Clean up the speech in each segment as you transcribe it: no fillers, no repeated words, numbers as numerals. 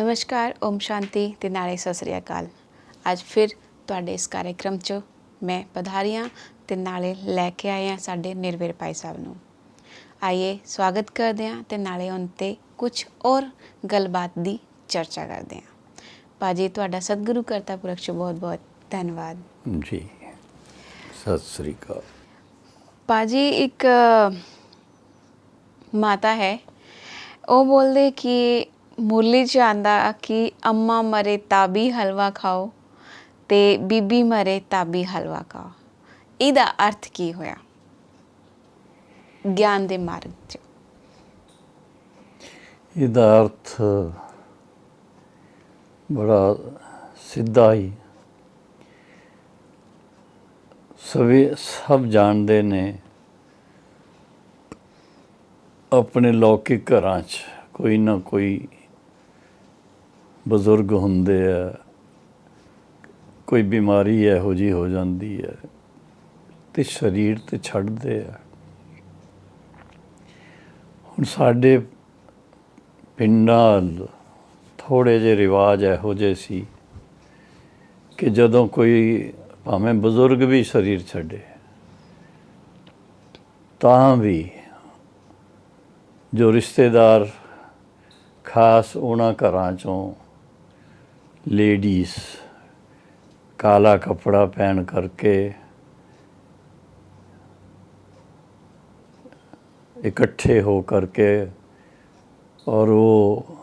ਨਮਸਕਾਰ, ਓਮ ਸ਼ਾਂਤੀ ਤੇ ਨਾਲੇ ਸਤਿ ਸ੍ਰੀ ਅਕਾਲ। ਅੱਜ ਫਿਰ ਤੁਹਾਡੇ ਇਸ कार्यक्रम 'ਚ ਮੈਂ ਪਧਾਰੀ ਹਾਂ ਤੇ ਨਾਲੇ ਲੈ ਕੇ ਆਏ ਹਾਂ ਸਾਡੇ ਨਿਰਵੈਰ ਭਾਈ ਸਾਹਿਬ ਨੂੰ। ਆਈਏ ਸਵਾਗਤ ਕਰਦੇ ਹਾਂ ਤੇ ਨਾਲੇ ਉਹਨਾਂ 'ਤੇ ਕੁਛ ਹੋਰ ਗੱਲਬਾਤ ਦੀ ਚਰਚਾ ਕਰਦੇ ਹਾਂ। ਭਾਜੀ, ਤੁਹਾਡਾ ਸਤਿਗੁਰੂ ਕਰਤਾ ਪੁਰਖ 'ਚ ਬਹੁਤ ਬਹੁਤ ਧੰਨਵਾਦ ਜੀ। ਸਤਿ ਸ੍ਰੀ ਅਕਾਲ ਭਾਜੀ। ਇੱਕ ਮਾਤਾ ਹੈ, ਉਹ ਬੋਲਦੇ ਕਿ ਮੁਰਲੀ 'ਚ ਆਉਂਦਾ ਕਿ ਅੰਮਾ ਮਰੇ ਤਾਂ ਵੀ ਹਲਵਾ ਖਾਓ ਤੇ ਬੀਬੀ ਮਰੇ ਤਾਂ ਵੀ ਹਲਵਾ ਖਾਓ। ਇਹਦਾ ਅਰਥ ਕੀ ਹੋਇਆ ਗਿਆਨ ਦੇ ਮਾਰਗ 'ਚ? ਇਹਦਾ ਅਰਥ ਬੜਾ ਸਿੱਧਾ ਹੀ ਸਭ ਜਾਣਦੇ ਨੇ। ਆਪਣੇ ਲੌਕਿਕ ਘਰਾਂ 'ਚ ਕੋਈ ਨਾ ਕੋਈ ਬਜ਼ੁਰਗ ਹੁੰਦੇ ਆ, ਕੋਈ ਬਿਮਾਰੀ ਇਹੋ ਜਿਹੀ ਹੋ ਜਾਂਦੀ ਹੈ ਤੇ ਸਰੀਰ ਤੇ ਛੱਡਦੇ ਆ। ਹੁਣ ਸਾਡੇ ਪਿੰਡਾਂ ਥੋੜ੍ਹੇ ਜਿਹੇ ਰਿਵਾਜ ਇਹੋ ਜਿਹੇ ਸੀ ਕਿ ਜਦੋਂ ਕੋਈ ਭਾਵੇਂ ਬਜ਼ੁਰਗ ਵੀ ਸਰੀਰ ਛੱਡੇ ਤਾਂ ਵੀ ਜੋ ਰਿਸ਼ਤੇਦਾਰ ਖਾਸ ਉਹਨਾਂ ਘਰਾਂ 'ਚੋਂ ਲੇਡੀਜ਼ ਕਾਲਾ ਕੱਪੜਾ ਪਹਿਨ ਕਰਕੇ ਇਕੱਠੇ ਹੋ ਕਰਕੇ ਔਰ ਉਹ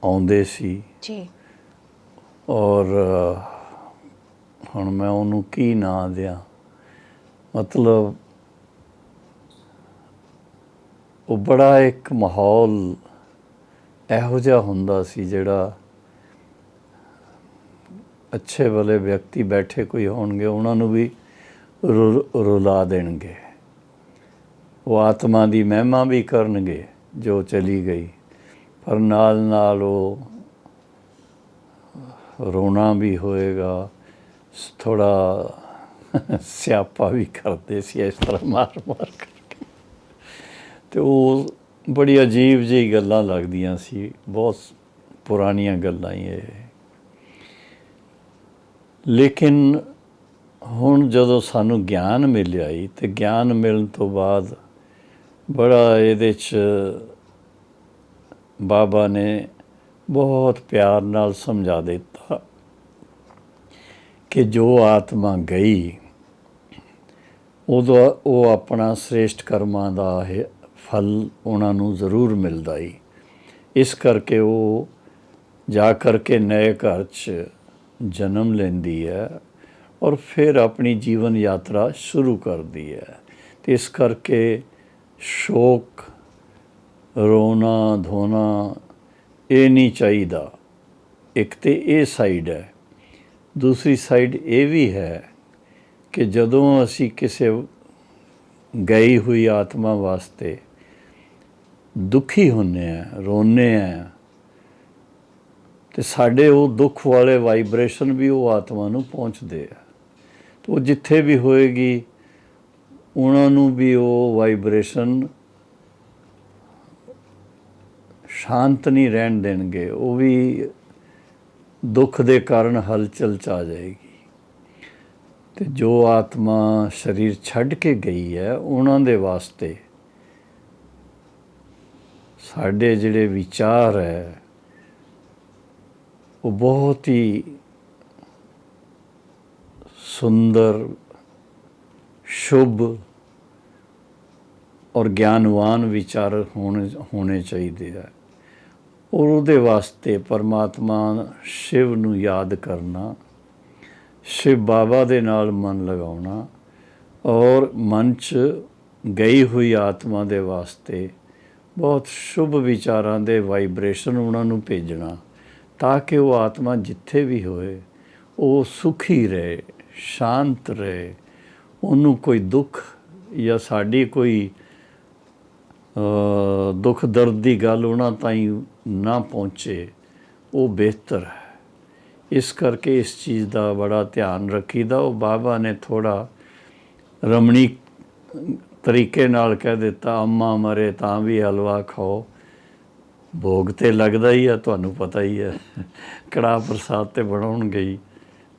ਆਉਂਦੇ ਸੀ ਜੀ। ਔਰ ਹੁਣ ਮੈਂ ਉਹਨੂੰ ਕੀ ਨਾਂ ਦਿਆਂ, ਮਤਲਬ ਉਹ ਬੜਾ ਇੱਕ ਮਾਹੌਲ ਇਹੋ ਜਿਹਾ ਹੁੰਦਾ ਸੀ ਜਿਹੜਾ ਅੱਛੇ ਵਾਲੇ ਵਿਅਕਤੀ ਬੈਠੇ ਕੋਈ ਹੋਣਗੇ ਉਹਨਾਂ ਨੂੰ ਵੀ ਰੁਲਾ ਦੇਣਗੇ। ਉਹ ਆਤਮਾ ਦੀ ਮਹਿਮਾ ਵੀ ਕਰਨਗੇ ਜੋ ਚਲੀ ਗਈ, ਪਰ ਨਾਲ ਨਾਲ ਉਹ ਰੋਣਾ ਵੀ ਹੋਏਗਾ, ਥੋੜ੍ਹਾ ਸਿਆਪਾ ਵੀ ਕਰਦੇ ਸੀ ਇਸ ਤਰ੍ਹਾਂ ਮਾਰ ਮਾਰ ਕਰਕੇ। ਅਤੇ ਉਹ ਬੜੀ ਅਜੀਬ ਜਿਹੀ ਗੱਲਾਂ ਲੱਗਦੀਆਂ ਸੀ, ਬਹੁਤ ਪੁਰਾਣੀਆਂ ਗੱਲਾਂ ਹੀ ਇਹ। ਲੇਕਿਨ ਹੁਣ ਜਦੋਂ ਸਾਨੂੰ ਗਿਆਨ ਮਿਲਿਆ ਹੀ ਅਤੇ ਗਿਆਨ ਮਿਲਣ ਤੋਂ ਬਾਅਦ ਬੜਾ ਇਹਦੇ 'ਚ ਬਾਬਾ ਨੇ ਬਹੁਤ ਪਿਆਰ ਨਾਲ ਸਮਝਾ ਦਿੱਤਾ ਕਿ ਜੋ ਆਤਮਾ ਗਈ ਉਦੋਂ ਉਹ ਆਪਣਾ ਸ੍ਰੇਸ਼ਟ ਕਰਮਾਂ ਦਾ ਇਹ ਫਲ ਉਹਨਾਂ ਨੂੰ ਜ਼ਰੂਰ ਮਿਲਦਾ ਹੀ। ਇਸ ਕਰਕੇ ਉਹ ਜਾ ਕਰਕੇ ਨਏ ਘਰ 'ਚ ਜਨਮ ਲੈਂਦੀ ਹੈ ਔਰ ਫਿਰ ਆਪਣੀ ਜੀਵਨ ਯਾਤਰਾ ਸ਼ੁਰੂ ਕਰਦੀ ਹੈ। ਅਤੇ ਇਸ ਕਰਕੇ ਸ਼ੋਕ, ਰੋਣਾ ਧੋਣਾ ਇਹ ਨਹੀਂ ਚਾਹੀਦਾ। ਇੱਕ ਤਾਂ ਇਹ ਸਾਈਡ ਹੈ। ਦੂਸਰੀ ਸਾਈਡ ਇਹ ਵੀ ਹੈ ਕਿ ਜਦੋਂ ਅਸੀਂ ਕਿਸੇ ਗਈ ਹੋਈ ਆਤਮਾ ਵਾਸਤੇ ਦੁਖੀ ਹੁੰਦੇ ਹਾਂ, ਰੋਂਦੇ ਹਾਂ, ਅਤੇ ਸਾਡੇ ਉਹ ਦੁੱਖ ਵਾਲੇ ਵਾਈਬ੍ਰੇਸ਼ਨ ਵੀ ਉਹ ਆਤਮਾ ਨੂੰ ਪਹੁੰਚਦੇ ਆ। ਉਹ ਜਿੱਥੇ ਵੀ ਹੋਏਗੀ ਉਹਨਾਂ ਨੂੰ ਵੀ ਉਹ ਵਾਈਬ੍ਰੇਸ਼ਨ ਸ਼ਾਂਤ ਨਹੀਂ ਰਹਿਣ ਦੇਣਗੇ, ਉਹ ਵੀ ਦੁੱਖ ਦੇ ਕਾਰਨ ਹਲਚਲ 'ਚ ਆ ਜਾਏਗੀ। ਅਤੇ ਜੋ ਆਤਮਾ ਸਰੀਰ ਛੱਡ ਕੇ ਗਈ ਹੈ ਉਹਨਾਂ ਦੇ ਵਾਸਤੇ ਸਾਡੇ ਜਿਹੜੇ ਵਿਚਾਰ ਹੈ ਉਹ ਬਹੁਤ ਹੀ ਸੁੰਦਰ, ਸ਼ੁਭ ਔਰ ਗਿਆਨਵਾਨ ਵਿਚਾਰ ਹੋਣੇ ਚਾਹੀਦੇ ਹੈ। ਔਰ ਉਹਦੇ ਵਾਸਤੇ ਪਰਮਾਤਮਾ ਸ਼ਿਵ ਨੂੰ ਯਾਦ ਕਰਨਾ, ਸ਼ਿਵ ਬਾਬਾ ਦੇ ਨਾਲ ਮਨ ਲਗਾਉਣਾ ਔਰ ਮਨ 'ਚ ਗਈ ਹੋਈ ਆਤਮਾ ਦੇ ਵਾਸਤੇ ਬਹੁਤ ਸ਼ੁਭ ਵਿਚਾਰਾਂ ਦੇ ਵਾਈਬ੍ਰੇਸ਼ਨ ਉਹਨਾਂ ਨੂੰ ਭੇਜਣਾ, ਤਾਂ ਕਿ ਉਹ ਆਤਮਾ ਜਿੱਥੇ ਵੀ ਹੋਏ ਉਹ ਸੁਖੀ ਰਹੇ, ਸ਼ਾਂਤ ਰਹੇ, ਉਹਨੂੰ ਕੋਈ ਦੁੱਖ ਜਾਂ ਸਾਡੀ ਕੋਈ ਦੁੱਖ ਦਰਦ ਦੀ ਗੱਲ ਉਹਨਾਂ ਤਾਈਂ ਨਾ ਪਹੁੰਚੇ, ਉਹ ਬਿਹਤਰ ਹੈ। ਇਸ ਕਰਕੇ ਇਸ ਚੀਜ਼ ਦਾ ਬੜਾ ਧਿਆਨ ਰੱਖੀਦਾ। ਉਹ ਬਾਬਾ ਨੇ ਥੋੜ੍ਹਾ ਰਮਣੀਕ ਤਰੀਕੇ ਨਾਲ ਕਹਿ ਦਿੱਤਾ, ਅੰਮਾ ਮਰੇ ਤਾਂ ਵੀ ਹਲਵਾ ਖਾਓ ਭੋਗ ਤੇ ਲੱਗਦਾ ਹੀ ਆ, ਤੁਹਾਨੂੰ ਪਤਾ ਹੀ ਹੈ, ਕੜਾਹ ਪ੍ਰਸਾਦ ਤੇ ਬਣਾਉਣਗੇ ਹੀ।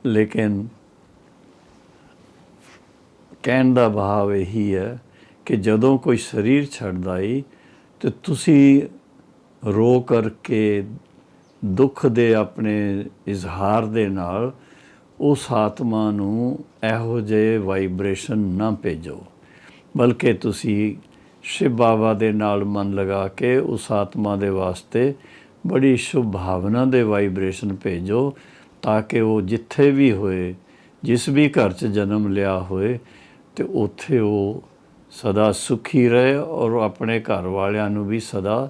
ਲੇਕਿਨ ਕਹਿਣ ਦਾ ਭਾਵ ਇਹੀ ਹੈ ਕਿ ਜਦੋਂ ਕੋਈ ਸਰੀਰ ਛੱਡਦਾ ਈ ਤੇ ਤੁਸੀਂ ਰੋ ਕਰਕੇ ਦੁੱਖ ਦੇ ਆਪਣੇ ਇਜ਼ਹਾਰ ਦੇ ਨਾਲ ਉਸ ਆਤਮਾ ਨੂੰ ਇਹੋ ਜਿਹੇ ਵਾਈਬ੍ਰੇਸ਼ਨ ਨਾ ਭੇਜੋ, ਬਲਕਿ ਤੁਸੀਂ ਸ਼ਿਵ ਬਾਬਾ ਦੇ ਨਾਲ ਮਨ ਲਗਾ ਕੇ ਉਸ ਆਤਮਾ ਦੇ ਵਾਸਤੇ ਬੜੀ ਸ਼ੁਭ ਭਾਵਨਾ ਦੇ ਵਾਈਬ੍ਰੇਸ਼ਨ ਭੇਜੋ, ਤਾਂ ਕਿ ਉਹ ਜਿੱਥੇ ਵੀ ਹੋਏ, ਜਿਸ ਵੀ ਘਰ 'ਚ ਜਨਮ ਲਿਆ ਹੋਏ, ਤੇ ਉੱਥੇ ਉਹ ਸਦਾ ਸੁਖੀ ਰਹੇ ਔਰ ਆਪਣੇ ਘਰ ਵਾਲਿਆਂ ਨੂੰ ਵੀ ਸਦਾ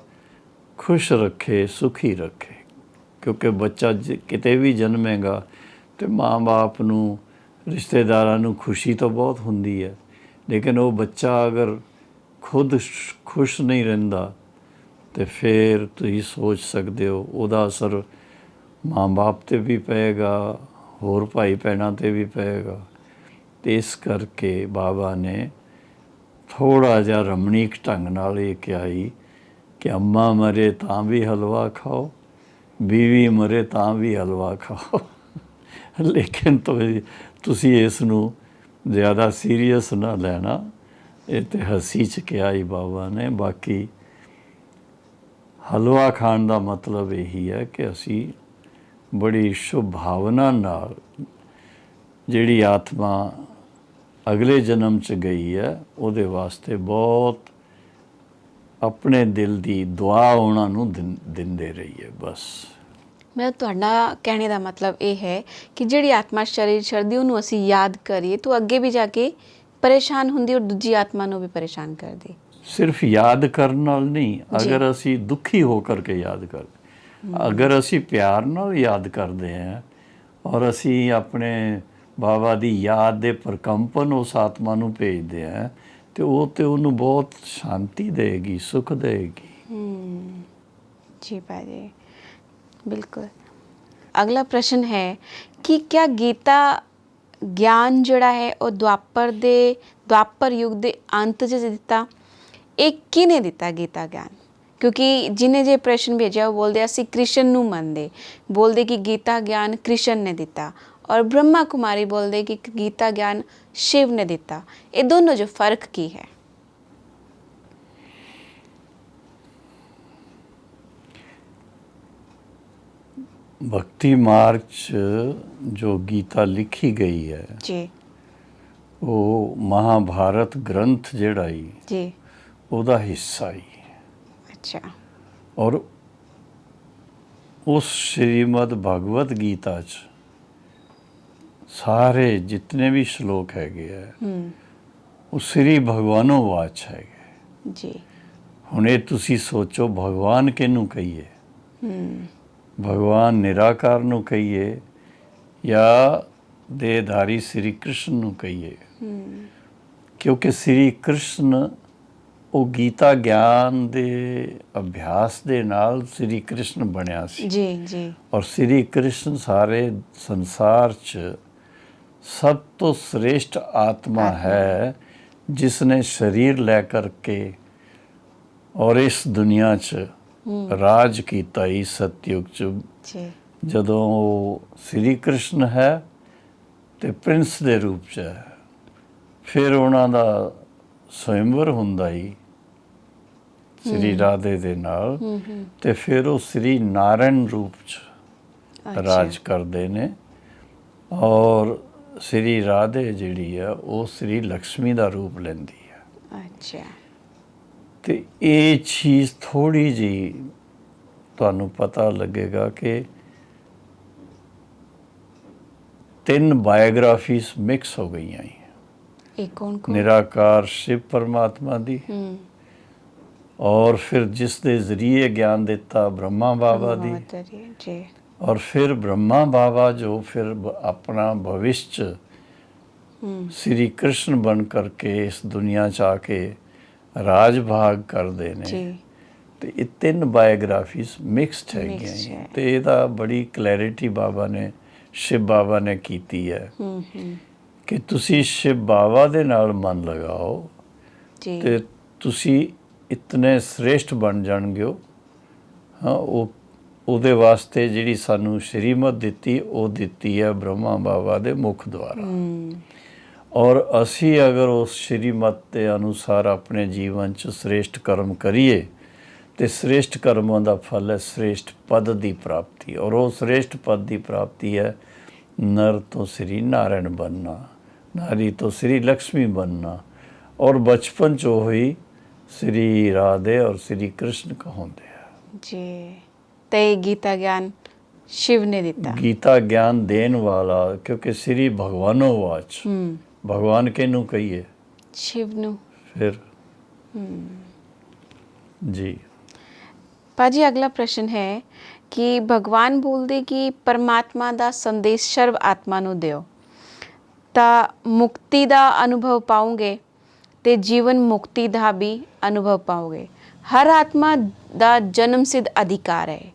ਖੁਸ਼ ਰੱਖੇ, ਸੁਖੀ ਰੱਖੇ। ਕਿਉਂਕਿ ਬੱਚਾ ਕਿਤੇ ਵੀ ਜਨਮੇਗਾ ਤੇ ਮਾਂ-ਬਾਪ ਨੂੰ, ਰਿਸ਼ਤੇਦਾਰਾਂ ਨੂੰ ਖੁਸ਼ੀ ਤਾਂ ਬਹੁਤ ਹੁੰਦੀ ਹੈ, ਲੇਕਿਨ ਉਹ ਬੱਚਾ ਅਗਰ ਖੁਦ ਖੁਸ਼ ਨਹੀਂ ਰਹਿੰਦਾ ਤੇ ਫਿਰ ਤੁਸੀਂ ਸੋਚ ਸਕਦੇ ਹੋ ਉਹਦਾ ਅਸਰ ਮਾਂ-ਬਾਪ 'ਤੇ ਵੀ ਪਏਗਾ, ਹੋਰ ਭਾਈ ਭੈਣਾਂ 'ਤੇ ਵੀ ਪਏਗਾ। ਅਤੇ ਇਸ ਕਰਕੇ ਬਾਬਾ ਨੇ ਥੋੜ੍ਹਾ ਜਿਹਾ ਰਮਣੀਕ ਢੰਗ ਨਾਲ ਇਹ ਕਿਹਾ ਹੀ ਕਿ ਅੰਮਾ ਮਰੇ ਤਾਂ ਵੀ ਹਲਵਾ ਖਾਓ, ਬੀਵੀ ਮਰੇ ਤਾਂ ਵੀ ਹਲਵਾ ਖਾਓ। ਲੇਕਿਨ ਤੁਸੀਂ ਇਸ ਨੂੰ ਜ਼ਿਆਦਾ ਸੀਰੀਅਸ ਨਾ ਲੈਣਾ, ਇਹ ਤਾਂ ਹੱਸੀ 'ਚ ਕਿਹਾ ਹੀ ਬਾਬਾ ਨੇ। ਬਾਕੀ ਹਲਵਾ ਖਾਣ ਦਾ ਮਤਲਬ ਇਹੀ ਹੈ ਕਿ ਅਸੀਂ ਬੜੀ ਸ਼ੁਭ ਭਾਵਨਾ ਨਾਲ ਜਿਹੜੀ ਆਤਮਾ ਅਗਲੇ ਜਨਮ 'ਚ ਗਈ ਹੈ ਉਹਦੇ ਵਾਸਤੇ ਬਹੁਤ ਆਪਣੇ ਦਿਲ ਦੀ ਦੁਆ ਉਹਨਾਂ ਨੂੰ ਦਿੰਦੇ ਰਹੀਏ। ਬਸ ਮੈਂ ਤੁਹਾਡਾ ਕਹਿਣੇ ਦਾ ਮਤਲਬ ਇਹ ਹੈ ਕਿ ਜਿਹੜੀ ਆਤਮਾ ਸਰੀਰ ਛੱਡਦੀ ਉਹਨੂੰ ਅਸੀਂ ਯਾਦ ਕਰੀਏ ਤਾਂ ਅੱਗੇ ਵੀ ਜਾ ਕੇ ਪਰੇਸ਼ਾਨ ਹੁੰਦੀ ਔਰ ਦੂਜੀ ਆਤਮਾ ਨੂੰ ਵੀ ਪਰੇਸ਼ਾਨ ਕਰਦੀ। ਸਿਰਫ ਯਾਦ ਕਰਨ ਨਾਲ ਨਹੀਂ, ਅਗਰ ਅਸੀਂ ਦੁਖੀ ਹੋ ਕਰਕੇ ਯਾਦ ਕਰਦੇ, ਅਗਰ ਅਸੀਂ ਪਿਆਰ ਨਾਲ ਯਾਦ ਕਰਦੇ ਹਾਂ ਔਰ ਅਸੀਂ ਆਪਣੇ ਬਾਬਾ ਦੀ ਯਾਦ ਦੇ ਪ੍ਰਕੰਪਨ ਉਸ ਆਤਮਾ ਨੂੰ ਭੇਜਦੇ ਹਾਂ ਤੇ ਉਹ ਤੇ ਉਹਨੂੰ ਬਹੁਤ ਸ਼ਾਂਤੀ ਦੇਗੀ, ਸੁਖ ਦੇਗੀ। ਜੀ ਭਾਜੀ, ਬਿਲਕੁਲ। ਅਗਲਾ ਪ੍ਰਸ਼ਨ ਹੈ ਕਿ ਕਿਆ ਗੀਤਾ ਗਿਆਨ ਜਿਹੜਾ ਹੈ ਉਹ ਦੁਆਪਰ ਯੁੱਗ ਦੇ ਅੰਤ 'ਚ ਦਿੱਤਾ? ਇਹ ਕਿਹਨੇ ਦਿੱਤਾ ਗੀਤਾ ਗਿਆਨ? ਕਿਉਂਕਿ ਜਿਹਨੇ ਜੇ ਪ੍ਰਸ਼ਨ ਭੇਜਿਆ ਉਹ ਬੋਲਦੇ ਅਸੀਂ ਕ੍ਰਿਸ਼ਨ ਨੂੰ ਮੰਨਦੇ, ਬੋਲਦੇ ਕਿ ਗੀਤਾ ਗਿਆਨ ਕ੍ਰਿਸ਼ਨ ਨੇ ਦਿੱਤਾ, ਔਰ ਬ੍ਰਹਮਾ ਕੁਮਾਰੀ ਬੋਲਦੇ ਕਿ ਗੀਤਾ ਗਿਆਨ ਸ਼ਿਵ ਨੇ ਦਿੱਤਾ। ਇਹ ਦੋਨੋਂ ਜੋ ਫਰਕ ਕੀ ਹੈ? ਭਗਤੀ ਮਾਰਗ 'ਚ ਜੋ ਗੀਤਾ ਲਿਖੀ ਗਈ ਹੈ ਜੀ, ਉਹ ਮਹਾਭਾਰਤ ਗ੍ਰੰਥ ਜਿਹੜਾ ਹੀ ਜੀ, ਉਹਦਾ ਹਿੱਸਾ ਹੀ। ਅੱਛਾ। ਔਰ ਉਸ ਸ਼੍ਰੀਮਦ ਭਗਵਤ ਗੀਤਾ 'ਚ ਸਾਰੇ ਜਿਤਨੇ ਵੀ ਸ਼ਲੋਕ ਹੈਗੇ ਆ ਉਹ ਸ੍ਰੀ ਭਗਵਾਨੋਂ ਵਾਚ ਹੈਗੇ ਜੀ। ਹੁਣ ਇਹ ਤੁਸੀਂ ਸੋਚੋ, ਭਗਵਾਨ ਕਿਹਨੂੰ ਕਹੀਏ? ਭਗਵਾਨ ਨਿਰਾਕਾਰ ਨੂੰ ਕਹੀਏ ਜਾਂ ਦੇਹਧਾਰੀ ਸ੍ਰੀ ਕ੍ਰਿਸ਼ਨ ਨੂੰ ਕਹੀਏ? ਕਿਉਂਕਿ ਸ੍ਰੀ ਕ੍ਰਿਸ਼ਨ ਉਹ ਗੀਤਾ ਗਿਆਨ ਦੇ ਅਭਿਆਸ ਦੇ ਨਾਲ ਸ੍ਰੀ ਕ੍ਰਿਸ਼ਨ ਬਣਿਆ ਸੀ। ਜੀ, ਜੀ। ਔਰ ਸ੍ਰੀ ਕ੍ਰਿਸ਼ਨ ਸਾਰੇ ਸੰਸਾਰ 'ਚ ਸਭ ਤੋਂ ਸ੍ਰੇਸ਼ਟ ਆਤਮਾ ਹੈ ਜਿਸ ਨੇ ਸਰੀਰ ਲੈ ਕਰਕੇ ਔਰ ਇਸ ਦੁਨੀਆ 'ਚ ਰਾਜ ਕੀਤਾ ਹੀ ਸਤਯੁਗ 'ਚ। ਜੀ। ਜਦੋਂ ਉਹ ਸ੍ਰੀ ਕ੍ਰਿਸ਼ਨ ਹੈ ਤੇ ਪ੍ਰਿੰਸ ਦੇ ਰੂਪ 'ਚ ਹੈ, ਫਿਰ ਉਹਨਾਂ ਦਾ ਸਵੰਵਰ ਹੁੰਦਾ ਹੀ ਸ੍ਰੀ ਰਾਧੇ ਦੇ ਨਾਲ, ਤੇ ਫਿਰ ਉਹ ਸ੍ਰੀ ਨਾਰਾਇਣ ਰੂਪ 'ਚ ਰਾਜ ਕਰਦੇ ਨੇ। ਔਰ ਸ੍ਰੀ ਰਾਧੇ ਜਿਹੜੀ ਆ ਉਹ ਸ੍ਰੀ ਲਕਸ਼ਮੀ ਦਾ ਰੂਪ ਲੈਂਦੀ ਹੈ। ਅੱਛਾ। ਤੇ ਇਹ ਚੀਜ਼ ਥੋੜ੍ਹੀ ਜਿਹੀ ਤੁਹਾਨੂੰ ਪਤਾ ਲੱਗੇਗਾ ਕਿ 3 ਬਾਇਓਗ੍ਰਾਫੀਜ਼ ਮਿਕਸ ਹੋ ਗਈਆਂ। ਇਹ ਕੌਣ ਕੌਣ? ਨਿਰਾਕਾਰ ਸ਼ਿਵ ਪਰਮਾਤਮਾ ਦੀ, ਔਰ ਫਿਰ ਜਿਸ ਦੇ ਜ਼ਰੀਏ ਗਿਆਨ ਦਿੱਤਾ ਬ੍ਰਹਮਾ ਬਾਬਾ ਦੀ, ਜੀ। ਔਰ ਫਿਰ ਬ੍ਰਹਮਾ ਬਾਬਾ ਜੋ ਫਿਰ ਆਪਣਾ ਭਵਿਸ਼ 'ਚ ਸ੍ਰੀ ਕ੍ਰਿਸ਼ਨ ਬਣ ਕਰਕੇ ਇਸ ਦੁਨੀਆ 'ਚ ਆ ਕੇ ਰਾਜ ਭਾਗ ਕਰਦੇ ਨੇ। ਤੇ ਇਹ 3 ਬਾਇਓਗ੍ਰਾਫੀਜ਼ ਮਿਕਸਡ ਹੈਗੀਆਂ ਤੇ ਇਹਦਾ ਬੜੀ ਕਲੈਰਿਟੀ ਬਾਬਾ ਨੇ, ਸ਼ਿਵ ਬਾਬਾ ਨੇ ਕੀਤੀ ਹੈ ਕਿ ਤੁਸੀਂ ਸ਼ਿਵ ਬਾਬਾ ਦੇ ਨਾਲ ਮਨ ਲਗਾਓ ਤੇ ਤੁਸੀਂ ਇਤਨੇ ਸ੍ਰੇਸ਼ਟ ਬਣ ਜਾਣਗੇ ਹਾਂ ਉਹਦੇ ਵਾਸਤੇ ਜਿਹੜੀ ਸਾਨੂੰ ਸ਼੍ਰੀਮਤ ਦਿੱਤੀ ਉਹ ਦਿੱਤੀ ਹੈ ਬ੍ਰਹਮਾ ਬਾਬਾ ਦੇ ਮੁਖ ਦੁਆਰਾ। ਔਰ ਅਸੀਂ ਅਗਰ ਉਸ ਸ਼੍ਰੀਮਤ ਦੇ ਅਨੁਸਾਰ ਆਪਣੇ ਜੀਵਨ 'ਚ ਸ੍ਰੇਸ਼ਟ ਕਰਮ ਕਰੀਏ ਤੇ ਸ੍ਰੇਸ਼ਟ ਕਰਮਾਂ ਦਾ ਫਲ ਹੈ ਸ੍ਰੇਸ਼ਟ ਪਦ ਦੀ ਪ੍ਰਾਪਤੀ। ਔਰ ਉਹ ਸ੍ਰੇਸ਼ਟ ਪਦ ਦੀ ਪ੍ਰਾਪਤੀ ਹੈ ਨਰ ਤੋਂ ਸ੍ਰੀ ਨਾਰਾਇਣ ਬਣਨਾ, ਨਾਰੀ ਤੋਂ ਸ੍ਰੀ ਲక్ష్ਮੀ ਬਣਨਾ। ਔਰ ਬਚਪਨ 'ਚ ਉਹੀ ਸ੍ਰੀ ਰਾਧੇ ਔਰ ਸ੍ਰੀ ਕ੍ਰਿਸ਼ਨ ਕਹਾਉਂਦੇ ਆ ਜੀ। ਤੇ ਗੀਤਾ ਗਿਆਨ शिव ने दिता। गीता ज्ञान देन वाला, क्योंकि श्री भगवानो वाच भगवान किनू कहिए शिव नू। फिर जी भाजी अगला प्रश्न है कि भगवान बोलते कि परमात्मा दा संदेश सर्व आत्मा नू दिओ ता मुक्ति दा अनुभव पाओगे ते जीवन मुक्ति दा भी अनुभव पाओगे। हर आत्मा दा जन्म सिद्ध अधिकार है।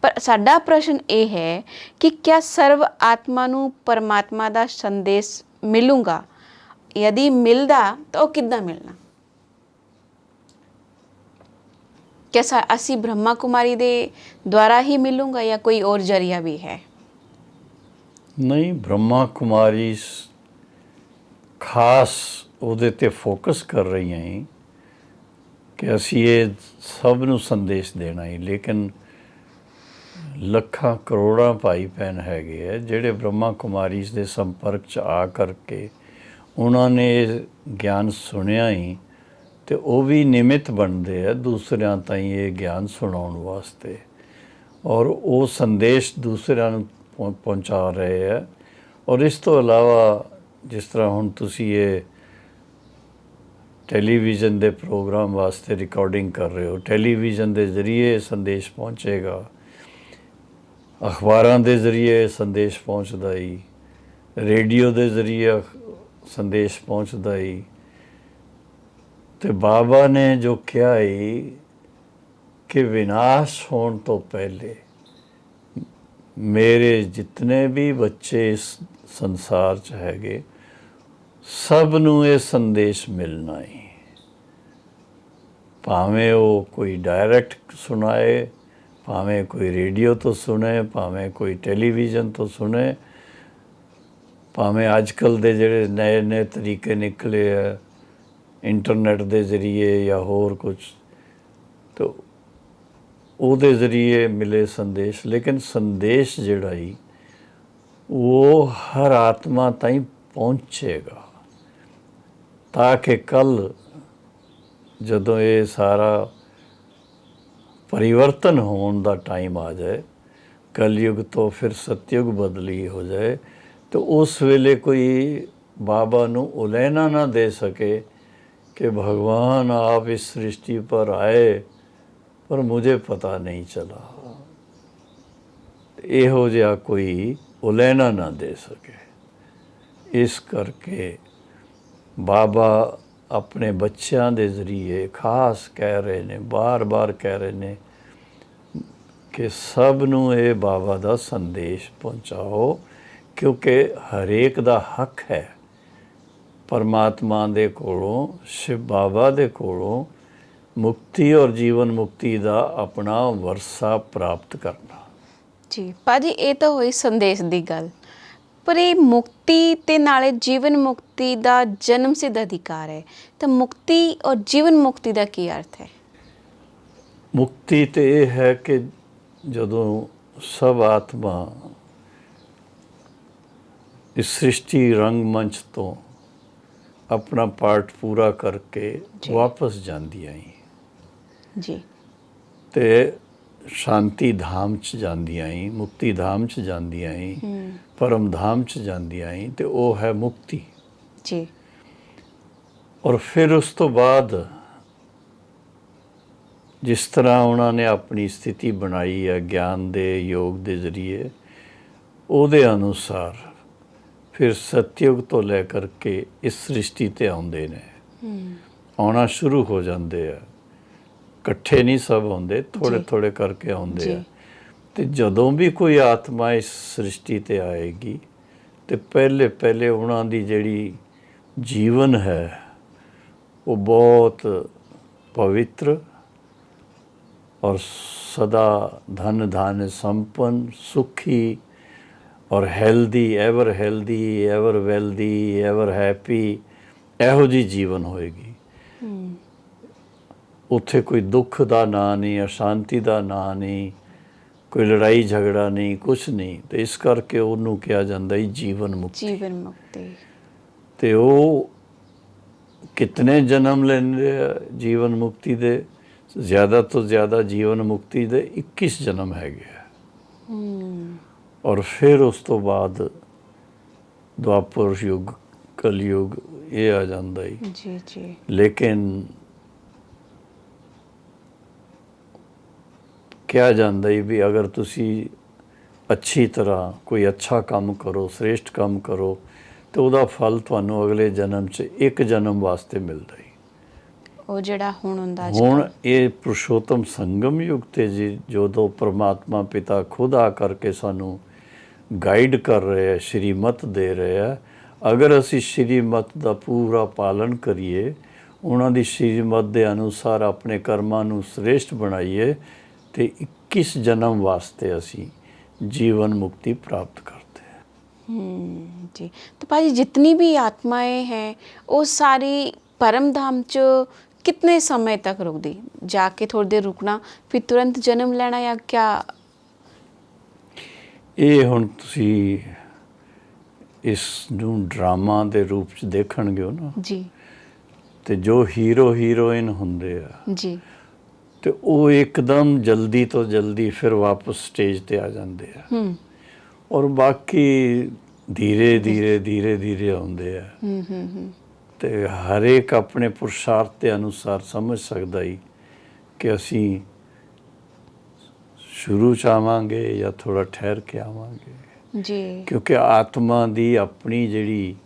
पर साडा प्रश्न ये है कि क्या सर्व आत्मा नू परमात्मा दा संदेश मिलूगा? यदि मिलदा तो वो किद्दां मिलना? क्या असी ब्रह्मा कुमारी दे द्वारा ही मिलूंगा या कोई और जरिया भी है? नहीं, ब्रह्मा कुमारी खास ਉਹਦੇ ਤੇ ਫੋਕਸ ਕਰ ਰਹੀਆਂ ਹੀ ਕਿ ਅਸੀਂ ਇਹ ਸਭ ਨੂੰ ਸੰਦੇਸ਼ ਦੇਣਾ ਹੀ। ਲੇਕਿਨ ਲੱਖਾਂ ਕਰੋੜਾਂ ਭਾਈ ਭੈਣ ਹੈਗੇ ਆ ਜਿਹੜੇ ਬ੍ਰਹਮਾ ਕੁਮਾਰੀ ਦੇ ਸੰਪਰਕ 'ਚ ਆ ਕਰਕੇ ਉਹਨਾਂ ਨੇ ਇਹ ਗਿਆਨ ਸੁਣਿਆ ਹੀ ਤੇ ਉਹ ਵੀ ਨਿਮਿਤ ਬਣਦੇ ਆ ਦੂਸਰਿਆਂ ਤਾਈਂ ਇਹ ਗਿਆਨ ਸੁਣਾਉਣ ਵਾਸਤੇ। ਔਰ ਉਹ ਸੰਦੇਸ਼ ਦੂਸਰਿਆਂ ਨੂੰ ਪਹੁੰਚਾ ਰਹੇ ਆ। ਔਰ ਇਸ ਤੋਂ ਇਲਾਵਾ ਜਿਸ ਤਰ੍ਹਾਂ ਹੁਣ ਤੁਸੀਂ ਇਹ ਟੈਲੀਵਿਜ਼ਨ ਦੇ ਪ੍ਰੋਗਰਾਮ ਵਾਸਤੇ ਰਿਕਾਰਡਿੰਗ ਕਰ ਰਹੇ ਹੋ, ਟੈਲੀਵਿਜ਼ਨ ਦੇ ਜ਼ਰੀਏ ਸੰਦੇਸ਼ ਪਹੁੰਚੇਗਾ, ਅਖਬਾਰਾਂ ਦੇ ਜ਼ਰੀਏ ਸੰਦੇਸ਼ ਪਹੁੰਚਦਾ ਹੀ, ਰੇਡੀਓ ਦੇ ਜ਼ਰੀਏ ਸੰਦੇਸ਼ ਪਹੁੰਚਦਾ ਹੀ। ਤੇ ਬਾਬਾ ਨੇ ਜੋ ਕਿਹਾ ਹੈ ਕਿ ਵਿਨਾਸ਼ ਹੋਣ ਤੋਂ ਪਹਿਲੇ ਮੇਰੇ ਜਿਤਨੇ ਵੀ ਬੱਚੇ ਇਸ ਸੰਸਾਰ 'ਚ ਹੈਗੇ ਸਭ ਨੂੰ ਇਹ ਸੰਦੇਸ਼ ਮਿਲਣਾ ਹੀ। ਭਾਵੇਂ ਉਹ ਕੋਈ ਡਾਇਰੈਕਟ ਸੁਣਾਏ, ਭਾਵੇਂ ਕੋਈ ਰੇਡੀਓ ਤੋਂ ਸੁਣੇ, ਭਾਵੇਂ ਕੋਈ ਟੈਲੀਵਿਜ਼ਨ ਤੋਂ ਸੁਣੇ, ਭਾਵੇਂ ਅੱਜ ਕੱਲ੍ਹ ਦੇ ਜਿਹੜੇ ਨਏ ਤਰੀਕੇ ਨਿਕਲੇ ਆ ਇੰਟਰਨੈਟ ਦੇ ਜ਼ਰੀਏ ਜਾਂ ਹੋਰ ਕੁਛ, ਤਾਂ ਉਹਦੇ ਜ਼ਰੀਏ ਮਿਲੇ ਸੰਦੇਸ਼। ਲੇਕਿਨ ਸੰਦੇਸ਼ ਜਿਹੜਾ ਹੀ ਉਹ ਹਰ ਆਤਮਾ ਤਾਈਂ ਪਹੁੰਚੇਗਾ ਤਾਂ ਕਿ ਕੱਲ੍ਹ ਜਦੋਂ ਇਹ ਸਾਰਾ ਪਰਿਵਰਤਨ ਹੋਣ ਦਾ ਟਾਈਮ ਆ ਜਾਏ, ਕਲਯੁਗ ਤੋਂ ਫਿਰ ਸਤਯੁਗ ਬਦਲੀ ਹੋ ਜਾਏ, ਤਾਂ ਉਸ ਵੇਲੇ ਕੋਈ ਬਾਬਾ ਨੂੰ ਉਲਹਿਣਾ ਨਾ ਦੇ ਸਕੇ कि भगवान आप इस सृष्टि पर आए पर मुझे पता नहीं चला। ਇਹੋ ਜਿਹਾ ਕੋਈ ਉਲਹਿਣਾ ਨਾ ਦੇ ਸਕੇ। ਇਸ ਕਰਕੇ ਬਾਬਾ ਆਪਣੇ ਬੱਚਿਆਂ ਦੇ ਜ਼ਰੀਏ ਖਾਸ ਕਹਿ ਰਹੇ ਨੇ, ਬਾਰ-ਬਾਰ ਕਹਿ ਰਹੇ ਨੇ ਕਿ ਸਭ ਨੂੰ ਇਹ ਬਾਬਾ ਦਾ ਸੰਦੇਸ਼ ਪਹੁੰਚਾਓ, ਕਿਉਂਕਿ ਹਰੇਕ ਦਾ ਹੱਕ ਹੈ ਪਰਮਾਤਮਾ ਦੇ ਕੋਲੋਂ, ਸ਼ਿਵ ਬਾਬਾ ਦੇ ਕੋਲੋਂ ਮੁਕਤੀ ਔਰ ਜੀਵਨ ਮੁਕਤੀ ਦਾ ਆਪਣਾ ਵਰਸਾ ਪ੍ਰਾਪਤ ਕਰਨਾ। ਜੀ ਭਾਜੀ, ਇਹ ਤਾਂ ਹੋਈ ਸੰਦੇਸ਼ ਦੀ ਗੱਲ, ਪਰ ਇਹ ਮੁਕਤੀ ਤੇ ਨਾਲੇ ਜੀਵਨ ਮੁਕਤੀ ਦਾ ਜਨਮ ਸਿੱਧ ਅਧਿਕਾਰ ਹੈ, ਤਾਂ ਮੁਕਤੀ ਔਰ ਜੀਵਨ ਮੁਕਤੀ ਦਾ ਕੀ ਅਰਥ ਹੈ? ਮੁਕਤੀ ਤੇ ਇਹ ਹੈ ਕਿ ਜਦੋਂ ਸਭ ਆਤਮਾ ਇਸ ਸ੍ਰਿਸ਼ਟੀ ਰੰਗਮੰਚ ਤੋਂ ਆਪਣਾ ਪਾਰਟ ਪੂਰਾ ਕਰਕੇ ਵਾਪਸ ਜਾਂਦੀਆਂ ਹੀ ਜੀ, ਤੇ ਸ਼ਾਂਤੀ ਧਾਮ 'ਚ ਜਾਂਦੀਆਂ ਹੀ, ਮੁਕਤੀ ਧਾਮ 'ਚ ਜਾਂਦੀਆਂ ਹੀ, ਪਰਮ ਧਾਮ 'ਚ ਜਾਂਦੀਆਂ ਹੀ, ਤੇ ਉਹ ਹੈ ਮੁਕਤੀ ਜੀ। ਔਰ ਫਿਰ ਉਸ ਤੋਂ ਬਾਅਦ ਜਿਸ ਤਰ੍ਹਾਂ ਉਹਨਾਂ ਨੇ ਆਪਣੀ ਸਥਿਤੀ ਬਣਾਈ ਹੈ ਗਿਆਨ ਦੇ ਯੋਗ ਦੇ ਜ਼ਰੀਏ, ਉਹਦੇ ਅਨੁਸਾਰ ਫਿਰ ਸਤਯੁਗ ਤੋਂ ਲੈ ਕਰਕੇ ਇਸ ਸ੍ਰਿਸ਼ਟੀ 'ਤੇ ਆਉਂਦੇ ਨੇ, ਆਉਣਾ ਸ਼ੁਰੂ ਹੋ ਜਾਂਦੇ ਆ। ਇਕੱਠੇ ਨਹੀਂ ਸਭ ਆਉਂਦੇ, ਥੋੜ੍ਹੇ ਥੋੜ੍ਹੇ ਕਰਕੇ ਆਉਂਦੇ ਆ। ਅਤੇ ਜਦੋਂ ਵੀ ਕੋਈ ਆਤਮਾ ਇਸ ਸ੍ਰਿਸ਼ਟੀ 'ਤੇ ਆਏਗੀ ਅਤੇ ਪਹਿਲੇ ਉਹਨਾਂ ਦੀ ਜਿਹੜੀ ਜੀਵਨ ਹੈ ਉਹ ਬਹੁਤ ਪਵਿੱਤਰ और सदा धन धान्य संपन्न सुखी और healthy, ever wealthy, ever happy, ਇਹੋ ਜਿਹੀ ਜੀਵਨ ਹੋਏਗੀ। ਉੱਥੇ ਕੋਈ ਦੁੱਖ ਦਾ ਨਾਂ ਨਹੀਂ, ਅਸ਼ਾਂਤੀ ਦਾ ਨਾਂ ਨਹੀਂ, ਕੋਈ ਲੜਾਈ ਝਗੜਾ ਨਹੀਂ, ਕੁਛ ਨਹੀਂ। ਤੇ ਇਸ ਕਰਕੇ ਉਹਨੂੰ ਕਿਹਾ ਜਾਂਦਾ ਹੀ ਜੀਵਨ ਮੁਕਤੀ। ਜੀਵਨ ਮੁਕਤੀ। ਤੇ ਉਹ ਕਿਤਨੇ ਜਨਮ ਲੈਂਦੇ ਆ ਜੀਵਨ ਮੁਕਤੀ ਦੇ? ਜ਼ਿਆਦਾ ਤੋਂ ਜ਼ਿਆਦਾ ਜੀਵਨ ਮੁਕਤੀ ਦੇ 21 ਜਨਮ ਹੈਗੇ ਆ। ਔਰ ਫਿਰ ਉਸ ਤੋਂ ਬਾਅਦ ਦੁਆਪਰ ਯੁੱਗ, ਕਲਯੁੱਗ ਇਹ ਆ ਜਾਂਦਾ ਹੀ। ਜੀ ਜੀ। ਲੇਕਿਨ ਕਿਹਾ ਜਾਂਦਾ ਹੀ ਵੀ ਅਗਰ ਤੁਸੀਂ ਅੱਛੀ ਤਰ੍ਹਾਂ ਕੋਈ ਅੱਛਾ ਕੰਮ ਕਰੋ, ਸ੍ਰੇਸ਼ਟ ਕੰਮ ਕਰੋ, ਤੇ ਉਹਦਾ ਫਲ ਤੁਹਾਨੂੰ ਅਗਲੇ ਜਨਮ 'ਚ ਇੱਕ ਜਨਮ ਵਾਸਤੇ ਮਿਲਦਾ ਹੀ। ਉਹ ਜਿਹੜਾ ਹੁਣ ਹੁੰਦਾ ਹੁਣ ਇਹ ਪੁਰਸ਼ੋਤਮ ਸੰਗਮ ਯੁੱਗ 'ਤੇ ਜੀ ਜਦੋਂ ਪਰਮਾਤਮਾ ਪਿਤਾ ਖੁਦ ਆ ਕਰਕੇ ਸਾਨੂੰ ਗਾਈਡ ਕਰ ਰਹੇ ਆ, ਸ਼੍ਰੀਮਤ ਦੇ ਰਹੇ ਆ, ਅਗਰ ਅਸੀਂ ਸ਼੍ਰੀਮਤ ਦਾ ਪੂਰਾ ਪਾਲਨ ਕਰੀਏ, ਉਹਨਾਂ ਦੀ ਸ਼੍ਰੀਮਤ ਦੇ ਅਨੁਸਾਰ ਆਪਣੇ ਕਰਮਾਂ ਨੂੰ ਸ੍ਰੇਸ਼ਟ ਬਣਾਈਏ, ਤੇ 21 ਜਨਮ ਵਾਸਤੇ ਅਸੀਂ ਜੀवन मुक्ति प्राप्त करते हैं। जी। तो भाजी जितनी भी आत्माएं हैं वो सारी परम धाम च कितने समय तक रुकदी? जाके थोड़ी देर रुकना फिर तुरंत जन्म लेना या क्या? ਇਹ ਹੁਣ ਤੁਸੀਂ ਇਸ ਨੂੰ ਡਰਾਮਾ ਦੇ ਰੂਪ 'ਚ ਦੇਖਣਗੇ ਹੋ ਨਾ, जी ਤੇ ਜੋ ਹੀਰੋ ਹੀਰੋਇਨ ਹੁੰਦੇ ਆ जी। ਤੇ ਉਹ ਇੱਕਦਮ ਜਲਦੀ ਤੋਂ ਜਲਦੀ ਫਿਰ ਵਾਪਸ ਸਟੇਜ ਤੇ ਆ ਜਾਂਦੇ ਆ, ਔਰ ਬਾਕੀ ਧੀਰੇ ਧੀਰੇ ਆਉਂਦੇ ਆ। ਤੇ ਹਰੇਕ ਆਪਣੇ ਪੁਰਸ਼ਾਰਥ ਦੇ ਅਨੁਸਾਰ ਸਮਝ ਸਕਦਾ ਹੀ ਕਿ ਅਸੀਂ ਸ਼ੁਰੂ 'ਚ ਆਵਾਂਗੇ ਜਾਂ ਥੋੜ੍ਹਾ ਠਹਿਰ ਕੇ ਆਵਾਂਗੇ। जी। ਕਿਉਂਕਿ ਆਤਮਾ ਦੀ ਆਪਣੀ ਜਿਹੜੀ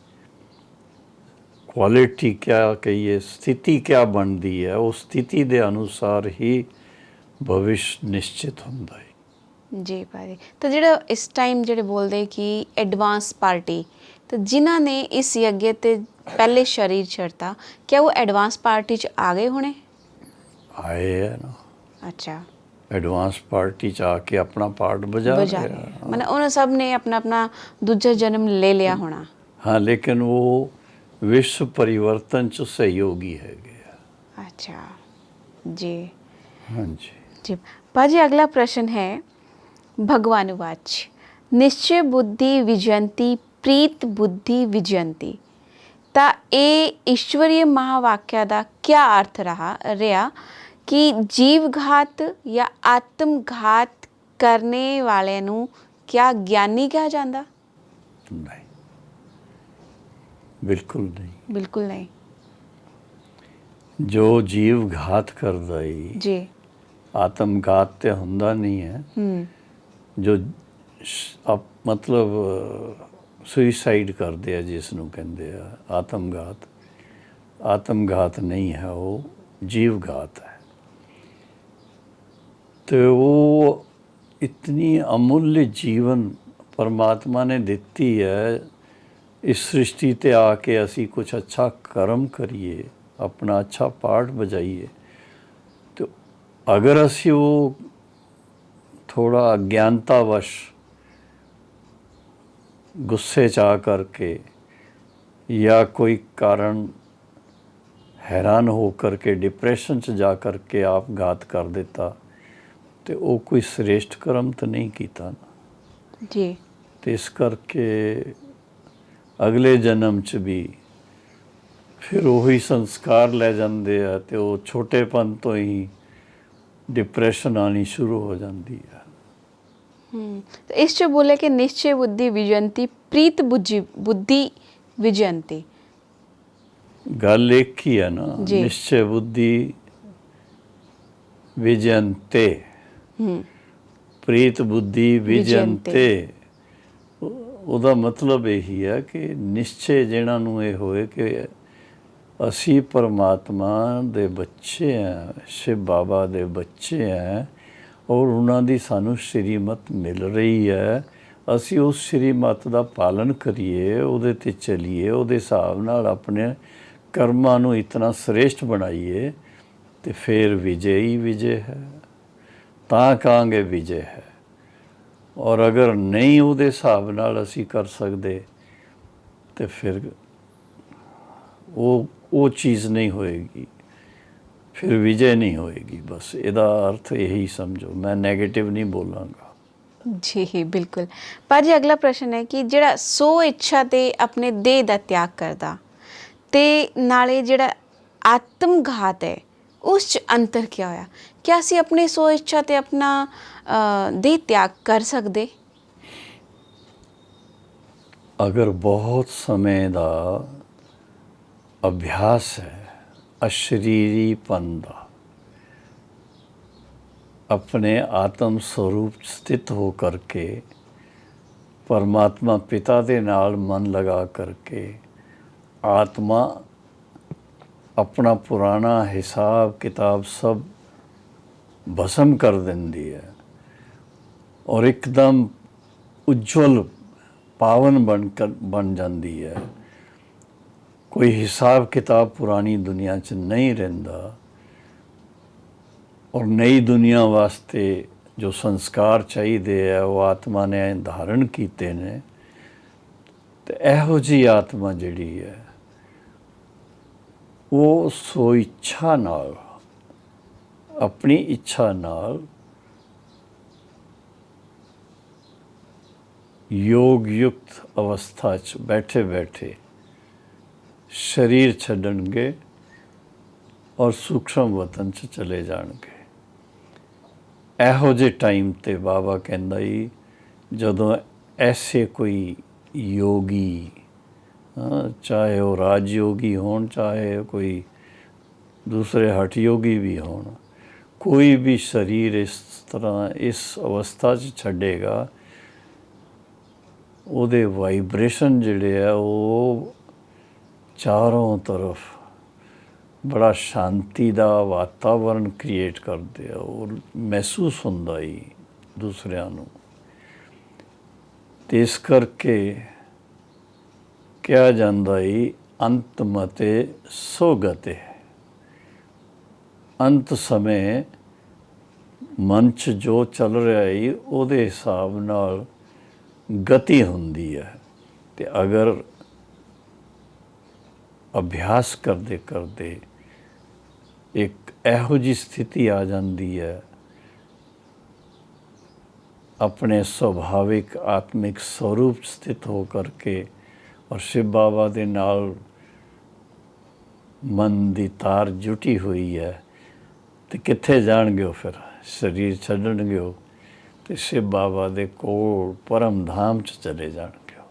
ਕੁਆਲਿਟੀ ਕਿਆ ਕਹੀਏ, ਸਥਿਤੀ ਕਿਆ ਬਣਦੀ ਹੈ, ਉਸ ਸਥਿਤੀ ਦੇ ਅਨੁਸਾਰ ਹੀ ਭਵਿਸ਼ ਨਿਸ਼ਚਿਤ ਹੁੰਦਾ ਹੈ। जी भाजी। तो ਜਿਹੜਾ ਇਸ ਟਾਈਮ ਜਿਹੜੇ ਬੋਲਦੇ ਕਿ ਐਡਵਾਂਸ ਪਾਰਟੀ, तो ਜਿਨ੍ਹਾਂ ਨੇ ਇਸ ਯੱਗ ਤੇ ਪਹਿਲੇ ਸ਼ਰੀਰ ਛੱਡਤਾ, क्या वो एडवांस पार्टी ਚ ਆ ਗਏ ਹੋਣੇ? ਆਏ ਹੈ ਨਾ, अच्छा। ਐਡਵਾਂਸ ਪਾਰਟੀ 'ਚ ਆ ਕੇ ਆਪਣਾ ਪਾਰਟ ਬਜਾ ਰਹੇ ਆ। ਮਤਲਬ ਉਹਨਾਂ ਸਭ ਨੇ ਆਪਣਾ ਆਪਣਾ ਦੂਜਾ ਜਨਮ ਲੈ ਲਿਆ ਹੋਣਾ। ਹਾਂ, ਲੇਕਿਨ ਉਹ ਵਿਸ਼ਵ ਪਰਿਵਰਤਨ 'ਚ ਸਹਿਯੋਗੀ ਹੈਗੇ ਆ। अच्छा जी। ਹਾਂਜੀ जी भाजी, अगला प्रश्न है भगवानुवाच, निश्चय बुद्धि विजयंती प्रीत बुद्धि विजयंती। ਤਾਂ ਇਹ ਈਸ਼ਵਰੀय ਮਹਾਵਾਕਿਆ ਦਾ क्या अर्थ ਰਿਹਾ कि जीव घात या आत्मघात करने वाले ਨੂੰ क्या ज्ञानी ਕਿਹਾ ਜਾਂਦਾ? ਨਹੀਂ, ਬਿਲਕੁਲ ਨਹੀਂ। बिल्कुल नहीं। ਜੋ ਜੀਵ ਘਾਤ ਕਰਦਾ ਹੀ, जी। ਆਤਮਘਾਤ ਤੇ ਹੁੰਦਾ ਨਹੀਂ ਹੈ। ਜੋ ਮਤਲਬ ਸੁਈਸਾਈਡ ਕਰਦੇ ਆ, ਜਿਸ ਨੂੰ ਕਹਿੰਦੇ ਆ ਆਤਮਘਾਤ, ਆਤਮਘਾਤ ਨਹੀਂ ਹੈ, ਉਹ ਜੀਵ ਘਾਤ ਹੈ। ਤੇ ਉਹ ਇਤਨੀ ਅਮੁੱਲ ਜੀਵਨ ਪਰਮਾਤਮਾ ਨੇ ਦਿੱਤੀ ਹੈ, ਇਸ ਸ੍ਰਿਸ਼ਟੀ ਤੇ ਆ ਕੇ ਅਸੀਂ ਕੁਛ ਅੱਛਾ ਕਰਮ ਕਰੀਏ, ਆਪਣਾ ਅੱਛਾ ਪਾਰਟ ਬਜਾਈਏ। ਤੇ ਅਗਰ ਅਸੀਂ ਉਹ ਥੋੜ੍ਹਾ ਅਗਿਆਨਤਾਵਸ਼ ਗੁੱਸੇ 'ਚ ਆ ਕਰਕੇ ਜਾਂ ਕੋਈ ਕਾਰਨ ਹੈਰਾਨ ਹੋ ਕਰਕੇ ਡਿਪਰੈਸ਼ਨ 'ਚ ਜਾ ਕਰਕੇ ਆਪ ਘਾਤ ਕਰ ਦਿੱਤਾ, ਤੇ ਉਹ ਕੋਈ ਸ੍ਰੇਸ਼ਟ ਕਰਮ ਤਾਂ ਨਹੀਂ ਕੀਤਾ ਨਾ। ਜੀ। ਤੇ ਇਸ ਕਰਕੇ ਅਗਲੇ ਜਨਮ 'ਚ ਵੀ ਫਿਰ ਉਹੀ ਸੰਸਕਾਰ ਲੈ ਜਾਂਦੇ ਆ, ਤੇ ਉਹ ਛੋਟੇਪਨ ਤੋਂ ਹੀ ਡਿਪਰੈਸ਼ਨ ਆਉਣੀ ਸ਼ੁਰੂ ਹੋ ਜਾਂਦੀ ਆ। तो इस जो बोले कि निश्चय बुद्धि विजयंती प्रीत बुद्धि विजयंती, ਗੱਲ ਇੱਕ ਹੀ ਹੈ ਨਾ, जी। ਨਿਸ਼ਚੈ ਬੁੱਧੀ ਵਿਜਯੰਤੇ, ਪ੍ਰੀਤ ਬੁੱਧੀ ਵਿਜਯੰਤੇ। ਉਹਦਾ ਮਤਲਬ ਇਹੀ ਹੈ ਕਿ ਨਿਸ਼ਚੇ ਜਿਹਨਾਂ ਨੂੰ ਇਹ ਹੋਏ ਕਿ ਅਸੀਂ ਪਰਮਾਤਮਾ ਦੇ ਬੱਚੇ ਹਾਂ, ਸ਼ਿਵ ਬਾਬਾ ਦੇ ਬੱਚੇ ਹਾਂ, ਔਰ ਉਹਨਾਂ ਦੀ ਸਾਨੂੰ ਸ਼੍ਰੀਮਤ ਮਿਲ ਰਹੀ ਹੈ, ਅਸੀਂ ਉਸ ਸ਼੍ਰੀਮਤ ਦਾ ਪਾਲਨ ਕਰੀਏ, ਉਹਦੇ 'ਤੇ ਚੱਲੀਏ, ਉਹਦੇ ਹਿਸਾਬ ਨਾਲ ਆਪਣੇ ਕਰਮਾਂ ਨੂੰ ਇਤਨਾ ਸ੍ਰੇਸ਼ਟ ਬਣਾਈਏ, ਤੇ ਫਿਰ ਵਿਜੇ ਹੀ ਵਿਜੇ ਹੈ। ਤਾਂ ਕਹਾਂਗੇ ਵਿਜੇ ਹੈ। ਔਰ ਅਗਰ ਨਹੀਂ ਉਹਦੇ ਹਿਸਾਬ ਨਾਲ ਅਸੀਂ ਕਰ ਸਕਦੇ ਤੇ ਫਿਰ ਉਹ ਚੀਜ਼ ਨਹੀਂ ਹੋਏਗੀ, ਫਿਰ ਵਿਜੇ ਨਹੀਂ ਹੋਏਗੀ। ਬਸ ਇਹਦਾ ਅਰਥ ਇਹੀ ਸਮਝੋ, ਮੈਂ ਨੈਗੇਟਿਵ ਨਹੀਂ ਬੋਲਾਂਗਾ। ਜੀ ਬਿਲਕੁਲ। ਪਰ ਜੀ ਅਗਲਾ ਪ੍ਰਸ਼ਨ ਹੈ ਕਿ ਜਿਹੜਾ ਸੋ ਇੱਛਾ ਤੇ ਆਪਣੇ ਦੇਹ ਦਾ ਤਿਆਗ ਕਰਦਾ ਤੇ ਨਾਲੇ ਜਿਹੜਾ ਆਤਮਘਾਤ ਹੈ ਉਸ 'ਚ ਅੰਤਰ ਕੀ ਹੋਇਆ? ਕਿ ਅਸੀਂ ਆਪਣੀ ਸੋ ਇੱਛਾ ਤੇ ਆਪਣਾ ਦੇਹ ਤਿਆਗ ਕਰ ਸਕਦੇ? ਅਗਰ ਬਹੁਤ ਸਮੇਂ ਦਾ ਅਭਿਆਸ ਹੈ ਅਸ਼ਰੀਰੀਪਨ ਦਾ, अपने आत्म स्वरूप स्थित हो करके परमात्मा पिता दे नाल मन लगा करके आत्मा अपना पुराना हिसाब किताब सब भस्म कर देंदी है और एकदम उज्जवल पावन बन जाती है। कोई हिसाब किताब पुरानी दुनिया च नहीं रहिंदा और नई दुनिया वास्ते जो संस्कार चाहिए है वो आत्मा ने धारण किए ने। तो इहो जी आत्मा जिहड़ी है वो सो इच्छा नाल, अपनी इच्छा नाल योग युक्त अवस्था च बैठे बैठे शरीर छड्डणगे और सूक्ष्म वतन च चले जाणगे। ਇਹੋ ਜਿਹੇ ਟਾਈਮ 'ਤੇ ਬਾਬਾ ਕਹਿੰਦਾ ਜੀ, ਜਦੋਂ ਐਸੇ ਕੋਈ ਯੋਗੀ, ਚਾਹੇ ਉਹ ਰਾਜ ਯੋਗੀ ਹੋਣ, ਚਾਹੇ ਕੋਈ ਦੂਸਰੇ ਹਠ ਯੋਗੀ ਵੀ ਹੋਣ, ਕੋਈ ਵੀ ਸਰੀਰ ਇਸ ਤਰ੍ਹਾਂ ਇਸ ਅਵਸਥਾ 'ਚ ਛੱਡੇਗਾ, ਉਹਦੇ ਵਾਈਬ੍ਰੇਸ਼ਨ ਜਿਹੜੇ ਆ ਉਹ ਚਾਰੋਂ ਤਰਫ बड़ा शांति का वातावरण क्रिएट करते हैं और महसूस होंदा ही दूसरिਆਂ ਨੂੰ। ਤੇ ਇਸ ਕਰਕੇ ਕਿਹਾ ਜਾਂਦਾ ਹੀ ਅੰਤ ਮਤੇ ਸੋਗਤੇ, ਅੰਤ ਸਮੇਂ ਮਨ 'ਚ ਜੋ ਚੱਲ ਰਿਹਾ ਹੈ ਉਹਦੇ ਹਿਸਾਬ ਨਾਲ ਗਤੀ ਹੁੰਦੀ ਹੈ। ਤੇ ਅਗਰ ਅਭਿਆਸ ਕਰਦੇ ਕਰਦੇ एक ਇਹੋ ਜਿਹੀ स्थिति आ जाती है अपने स्वाभाविक आत्मिक स्वरूप स्थित हो करके और शिव बाबा दे नाल मन की तार जुटी हुई है, तो कित्थे जाणगे हो? फिर शरीर छड्डणगे हो तो शिव बाबा दे कोल परम धाम च चले जाणगे हो।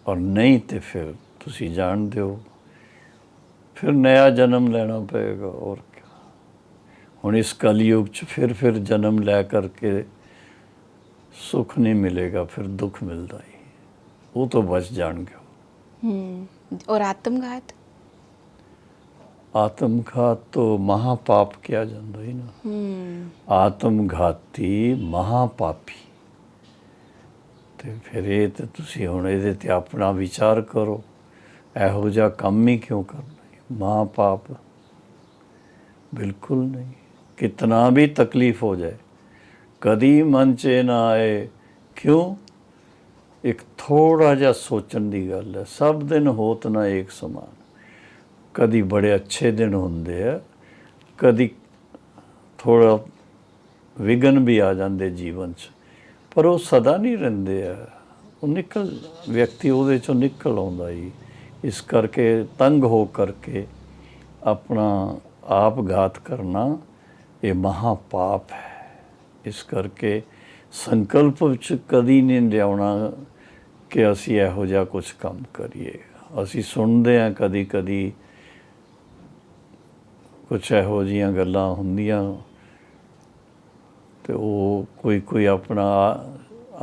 और नहीं तो फिर तुसी जाणदे हो फिर नया जन्म लेना पएगा। और क्या, हुण इस कलयुग च फिर जन्म लै करके सुख नहीं मिलेगा, फिर दुख मिलता ही, वो तो बच जाएंगे। और आत्मघात? आत्मघात तो महापाप किया जाता ही ना। आत्मघाती महापापी। तो फिर ये तो तुसी हुण इहदे ते अपना विचार करो, इहो जिहा काम ही क्यों करना? महापाप बिल्कुल नहीं। कितना भी तकलीफ हो जाए कदी मन च ना आए। क्यों? एक थोड़ा जा सोचन की गल है। सब दिन होत ना एक समान। कदी बड़े अच्छे दिन होंदे है, कदी थोड़ा विघन भी आ जाते जीवन च, पर वो सदा नहीं रहिंदे है। वो निकल व्यक्ति उहदे चों निकल आउंदा ही। इस करके तंग हो करके अपना आप घात करना ये महापाप है। इस करके संकल्प च कदी नहीं लियाउणा कि असी इहो जिहा कुछ काम करिए। असी सुनते हैं कदी कदी कुछ इहो जिहियां गल्लां हुंदियां ते वो कोई अपना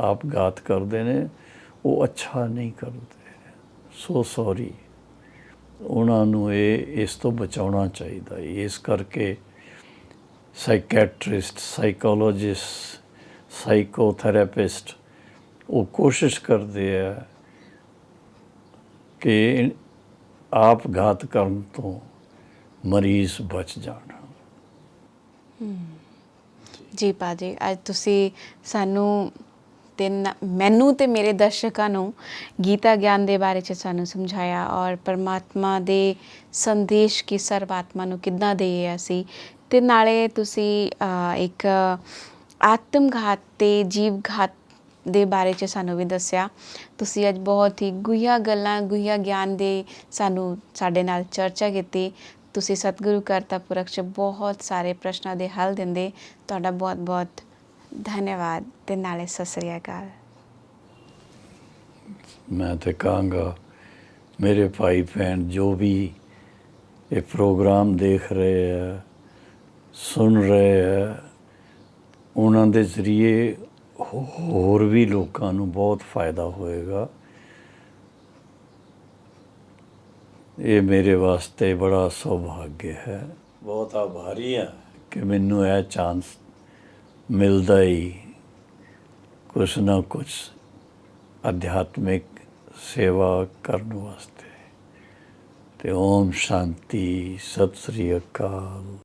आप घात करते हैं, वो अच्छा नहीं करते। सो सॉरी, उन्होंने ये इस तो बचाना चाहिए। इस करके साइकैट्रिस्ट, साइकोलॉजिस्ट, साइकोथेरेपिस्ट वो कोशिश करते हैं कि आप घात करने तो मरीज बच जाना। ਜੀ ਭਾਜੀ, ਅੱਜ ਤੁਸੀਂ ਸਾਨੂੰ ਤੇ ਮੈਨੂੰ ਤੇ ਮੇਰੇ ਦਰਸ਼ਕਾਂ ਨੂੰ ਗੀਤਾ ਗਿਆਨ ਦੇ ਬਾਰੇ 'ਚ ਸਾਨੂੰ ਸਮਝਾਇਆ, ਔਰ ਪਰਮਾਤਮਾ ਦੇ ਸੰਦੇਸ਼ ਕਿ ਸਰਵਾਤਮਾ ਨੂੰ ਕਿੱਦਾਂ ਦੇਈਏ ਅਸੀਂ, ਅਤੇ ਨਾਲੇ ਤੁਸੀਂ ਇੱਕ ਆਤਮਘਾਤ ਅਤੇ ਜੀਵਘਾਤ ਦੇ ਬਾਰੇ 'ਚ ਸਾਨੂੰ ਵੀ ਦੱਸਿਆ। ਤੁਸੀਂ ਅੱਜ ਬਹੁਤ ਹੀ ਗੂੜ੍ਹੀਆਂ ਗੱਲਾਂ, ਗੂੜ੍ਹੀਆਂ ਗਿਆਨ ਦੇ ਸਾਡੇ ਨਾਲ ਚਰਚਾ ਕੀਤੀ। ਤੁਸੀਂ ਸਤਿਗੁਰੂ ਕਰਤਾ ਪੁਰਖ 'ਚ ਬਹੁਤ ਸਾਰੇ ਪ੍ਰਸ਼ਨਾਂ ਦੇ ਹੱਲ ਦਿੰਦੇ। ਤੁਹਾਡਾ ਬਹੁਤ ਬਹੁਤ ਧੰਨਵਾਦ ਅਤੇ ਨਾਲੇ ਸਤਿ ਸ੍ਰੀ ਅਕਾਲ। ਮੈਂ ਤੇ ਕਹਾਂਗਾ ਮੇਰੇ ਭਾਈ ਭੈਣ ਜੋ ਵੀ ਇਹ ਪ੍ਰੋਗਰਾਮ ਦੇਖ ਰਹੇ ਹੈ, ਸੁਣ ਰਹੇ ਹੈ, ਉਹਨਾਂ ਦੇ ਜ਼ਰੀਏ ਹੋਰ ਵੀ ਲੋਕਾਂ ਨੂੰ ਬਹੁਤ ਫਾਇਦਾ ਹੋਏਗਾ। ਇਹ ਮੇਰੇ ਵਾਸਤੇ ਬੜਾ ਸੁਭਾਗਯ ਹੈ। ਬਹੁਤ ਆਭਾਰੀ ਹਾਂ ਕਿ ਮੈਨੂੰ ਇਹ ਚਾਂਸ ਮਿਲਦਾ ਹੀ ਕੁਛ ਨਾ ਕੁਛ ਅਧਿਆਤਮਿਕ ਸੇਵਾ ਕਰਨ ਵਾਸਤੇ। ਤੇ ਓਮ ਸ਼ਾਂਤੀ, ਸਤਿ ਸ੍ਰੀ ਅਕਾਲ।